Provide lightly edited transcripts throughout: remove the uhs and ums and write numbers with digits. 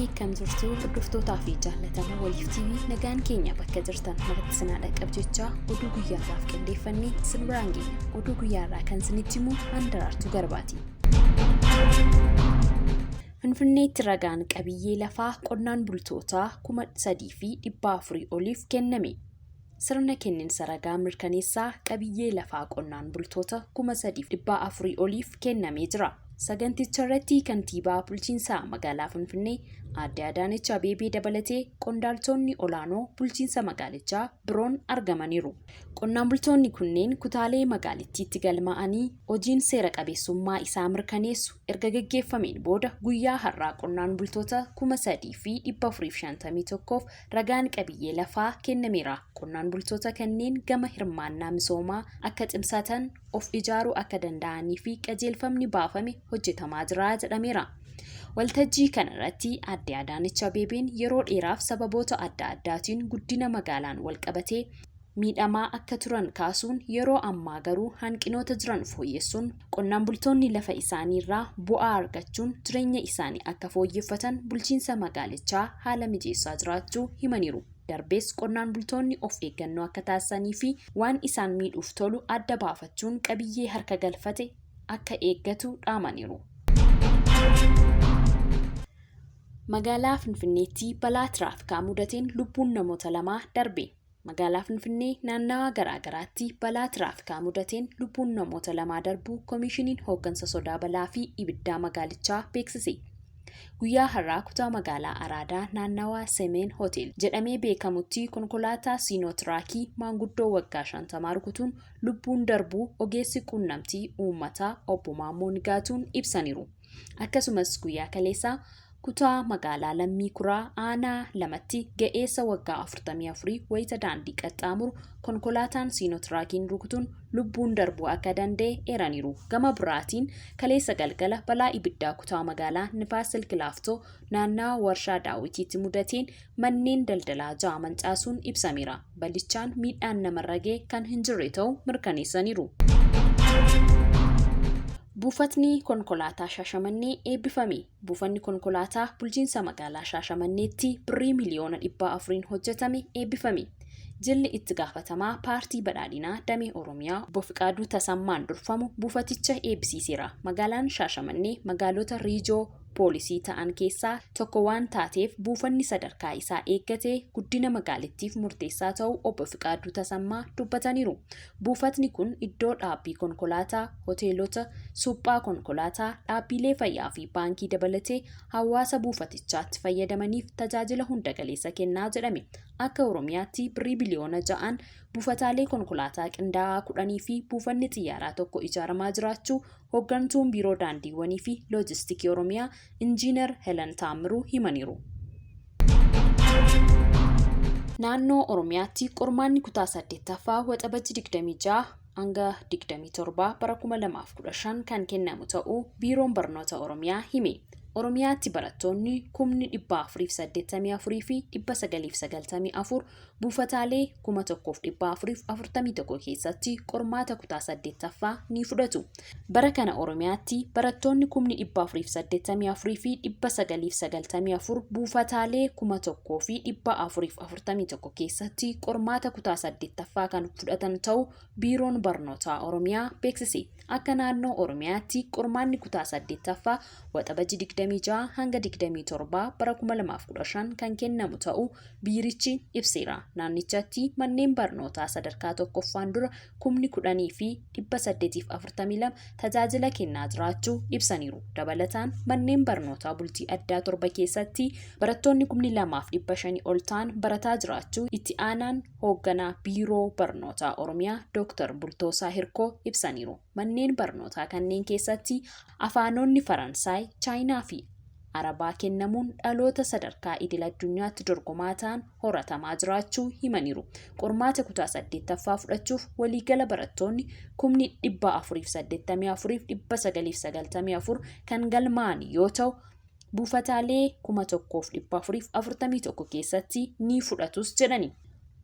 Akkam jirtu hordoftoota fi jaallatamoo Waliif TV nagaan keenya bakka jirtan maratti sinaadha qabjechaa oduu guyyaadhaaf qindeeffannee simbiraan geenya. Oduu guyyaarraa kan isinitti himu Handaraartuu Garbaati. Finfinneetti ragaan qabiyyee lafaa qonnaan bultootaa 3,400 oliif kenname. Sirna kenniinsa ragaa mirkaneessaa qabiyyee lafaa qonnaan bultoota 3,400 oliif kennamee jira. Saganticha irratti kantiibaa bulchiinsa magaalaa Finfinnee Aadde Adaanech Abeebee dabalatee qondaaltonni olaanoo bulchiinsa magaalichaa biroon argamaniiru. Qonnaan bultoonni kunneen kutaalee magaalittiitti galmaa'anii hojiin seera qabeessummaa isaa mirkaneessu erga gaggeeffameen booda guyyaa har'aa qonnaan bultoota 3,451f ragaan qabiyyee lafaa kennameera. Qonnaan bultoota kanneen gama hirmaannaa misoomaa akka cimsatan of ijaaruu akka danda'anii fi qajeelfamni baafame hojjetamaa jira jedhameera. Waltajjii kanarratti Aadde Adaanech Abeebeen yeroo dheeraaf sababoota adda addaatiin guddina magaalaan walqabatee miidhamaa akka turan kaasuun yeroo ammaa garuu hanqinoota jiran fooyyessuun qonnaan bultoonni lafa isaaniirraa bu'aa argachuun jireenya isaanii akka fooyyeffatan bulchiinsa magaalichaa haala mijeessaa jiraachuu himaniiru. Darbees qonnaan bultoonni of eeggannoo akka taasisanii fi waan isaan miidhuuf tolu adda baafachuun qabiyyee harka galfate akka eeggatu dhaamaniiru. Magaalaa Finfinneetti balaa tiraafikaa mudateen lubbuun namoota lamaa darbe. Magaalaa Finfinnee naannawaa garaagaraatti balaa tiraafikaa mudateen lubbuun namoota lamaa darbuu Koomishiniin Hooggansa Sodaa Balaa fi Ibiddaa magaalichaa beeksise. Guyyaa har'aa kutaa magaalaa Araadaa naannawaa Semeen Hotel jedhamee beekamutti konkolaataa Siinootiraakii maanguddoo waggaa 50 rukutuun lubbuun darbuu ogeessi quunnamtii uummataa Obbo Maammoo Nigaatuun ibsaniiru. Akkasumas guyyaa kaleessaa kutaa magaalaa Lammii Kuraa aanaa lamatti ga'eessa waggaa 44 wayita daandii qaxxaamuru konkolaataan Siinotiraakiin rukutuun lubbuun darbuu akka danda'e eeraniiru. Gama biraatiin kaleessa galgala balaa ibiddaa kutaa magaalaa Nifaas Silkilaaftoo naannawaa warshaa daawwitiitti mudateen manneen daldalaa 6 mancaasuun ibsameera. Balichaan miidhaan namarra ga'e kan hin jirre ta'uu mirkaneessaniiru. Buufatni konkolaataa Shaashamannee eebbifame. Buufanni konkolaataa bulchiinsa magaalaa Shaashamanneetti birrii miliyoona 400 hojjetame eebbifame. Jilli itti gaafatamaa paartii badhaadhinaa Damee Oromiyaa Obbo Fiqaaduu Tasammaan durfamu buufaticha eebbisiiseera. Magaalaan Shaashamannee magaalota riijoo poolisii ta'an keessaa tokko waan taateef buufanni sadarkaa isaa eeggatee guddina magaalittiif murteessaa ta'uu Obbo Fiqaaduu Tasammaa dubbataniiru. Buufatni kun iddoo dhaabbii konkolaataa, hoteelota, suphaa konkolaataa, dhaabbilee fayyaa fi baankii dabalatee hawaasa buufatichaatti fayyadamaniif tajaajila hunda galeessa kennaa jedhame. Akka Oromiyaatti birrii biliyoona 6 buufataalee konkolaataa qindaa'aa 10 fi buufanni xiyyaaraa tokko ijaaramaa jiraachuu hooggantuun biiroo daandiiwwanii fi loojistikii Oromiyaa Injiinar Helen Taamiruu himaniiru. Naannoo Oromiyaatti qormaanni kutaa 8ffaa waxabajjii 26 hanga 27 bara 2015 kan kennamu ta'uu biiroon barnoota Oromiyaa hime. Oromiyaatti barattoonni 484 fi 994 buufataalee 1,441 keessatti qormaata kutaa 8ffaa ni fudhatu. Bara kana Oromiyaatti barattoonni 484 fi 994 buufataalee 1,441 keessatti qormaata kutaa 8ffaa kan fudhatan ta'uu biiroon barnoota Oromiyaa beeksise. Akka naannoo Oromiyaatti qormaanni kutaa 8ffaa waxabajjii 26 hanga 27 bara 2015 kan kennamu ta'uu biirichi ibseera. Naannichatti manneen barnootaa sadarkaa tokkoffaan dura 10,000 fi 842 tajaajila kennaa jiraachuu ibsaniiru. Dabalataan manneen barnootaa bultii addaa 7 keessatti barattoonni 2,500 ol ta'an barataa jiraachuu itti aanaan hoogganaa biiroo barnootaa Oromiyaa Dr. Bultoosaa Hirkoo ibsaniiru. Manneen barnootaa kanneen keessatti afaanonni Faransaay, Chaayinaa fi Arabaa kennamuun dhaloota sadarkaa idil addunyaatti dorgomaa ta'an horatamaa jiraachuu himaniiru. Qormaata kutaa 8ffaa fudhachuuf waliigala barattoonni 484,994 kan galmaa'an yoo ta'u buufataalee 1,441 keessatti ni fudhatus jedhani.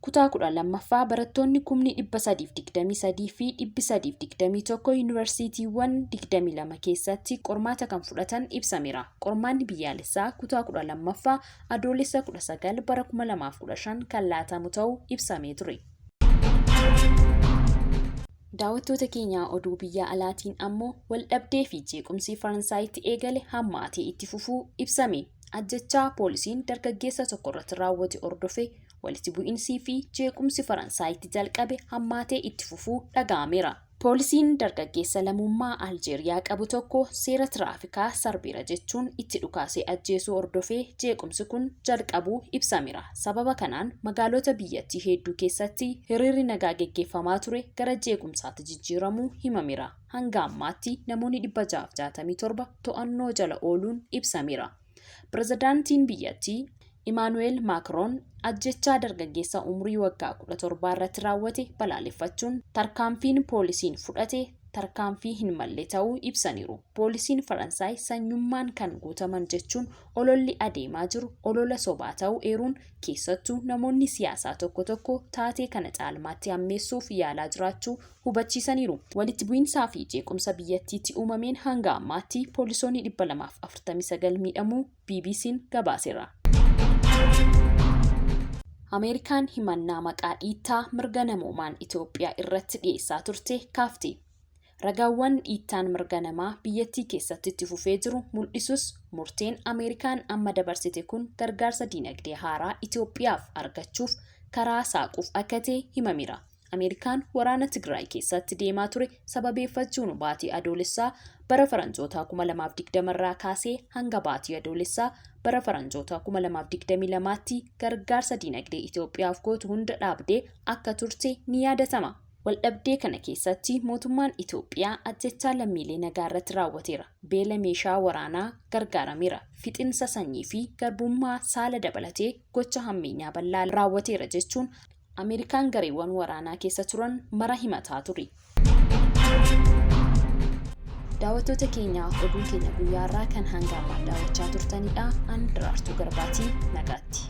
kutaa 12ffaa barattoonni 323 fi 321 yuunivarsiitiiwwan 22 keessatti qormaata kan fudhatan ibsameera. Qormaanni biyyaalessaa kutaa 12ffaa adoolessa 19 bara 2015 kan laatamu ta'uu ibsamee ture. Daawwattoota keenya oduu biyya alaatiin ammoo waldhabdee fi jeequmsi Faransaayitti eegale hammaatee itti fufuu ibsame. Ajjechaa poolisiin dargaggeessa tokko irratti raawwate hordofee walitti bu'iinsii fi jeequmsi Faransaayitti jalqabe hammaatee itti fufuu dhaga'ameera. Poolisiin dargaggeessa lammummaa Aljeeriyaa qabu tokko seera tiraafikaa sarbeera jechuun itti dhukaasee ajjeesuu hordofee jeequmsi kun jalqabuu ibsameera. Sababa kanaan magaalota biyyattii hedduu keessatti hiriirri nagaa geggeeffamaa ture gara jeequmsaatti jijjiiramuu himameera. Hanga ammaatti namoonni 667 to'annoo jala ooluun ibsameera. Pirezidaantiin biyyattii Emmanuel Macron ajjechaa dargaggeessa umrii waggaa 17 irratti raawwate balaaleffachuun tarkaanfiin poolisiin fudhate tarkaanfii hin malle ta'uu ibsaniiru. Poolisiin Faransaay sanyummaan kan guutaman jechuun ololli adeemaa jiru olola sobaa ta'uu eeruun keessattuu namoonni siyaasaa tokko taatee kana caalmaatti hammeessuuf yaalaa jiraachuu hubachiisaniiru. Walitti bu'iinsaa fi jeequmsa biyyattiitti uumameen hanga ammaatti poolisoonni 249 miidhamuu BBC'n gabaaseera. Ameerikaan himannaa maqaa dhiittaa mirga namoomaan Itoophiyaa irratti dhiyeessaa turte kaafte. Ragaawwan dhiittaan mirga namaa biyyattii keessatti itti fufee jiru mul'isus murteen Ameerikaan amma dabarsite kun gargaarsa dinagdee haaraa Itoophiyaaf argachuuf karaa saaquuf akka ta'e himameera. Ameerikaan waraana Tigraay keessatti deemaa ture sababeeffachuun baatii adoolessaa bara faranjoota 2020 irraa kaasee hanga baatii adoolessaa bara faranjoota 2022tti gargaarsa dinagdee Itoophiyaaf gootu hunda dhaabdee akka turte ni yaadatama. Waldhabdee kana keessatti mootummaan Itoophiyaa ajjechaa lammiilee nagaa irratti raawwateera. Beela meeshaa waraanaa gargaarameera. Fixinsa sanyii fi garbummaa saala dabalatee gocha hammeenyaa bal'aa raawwateera jechuun Ameerikaan gareewwan waraanaa keessa turan mara himataa ture. Daawwattoota keenya oduun keenya guyyaa irraa kan hanga ammaa daawwachaa turtanidha. An Daraartuu Garbaatii nagaatti.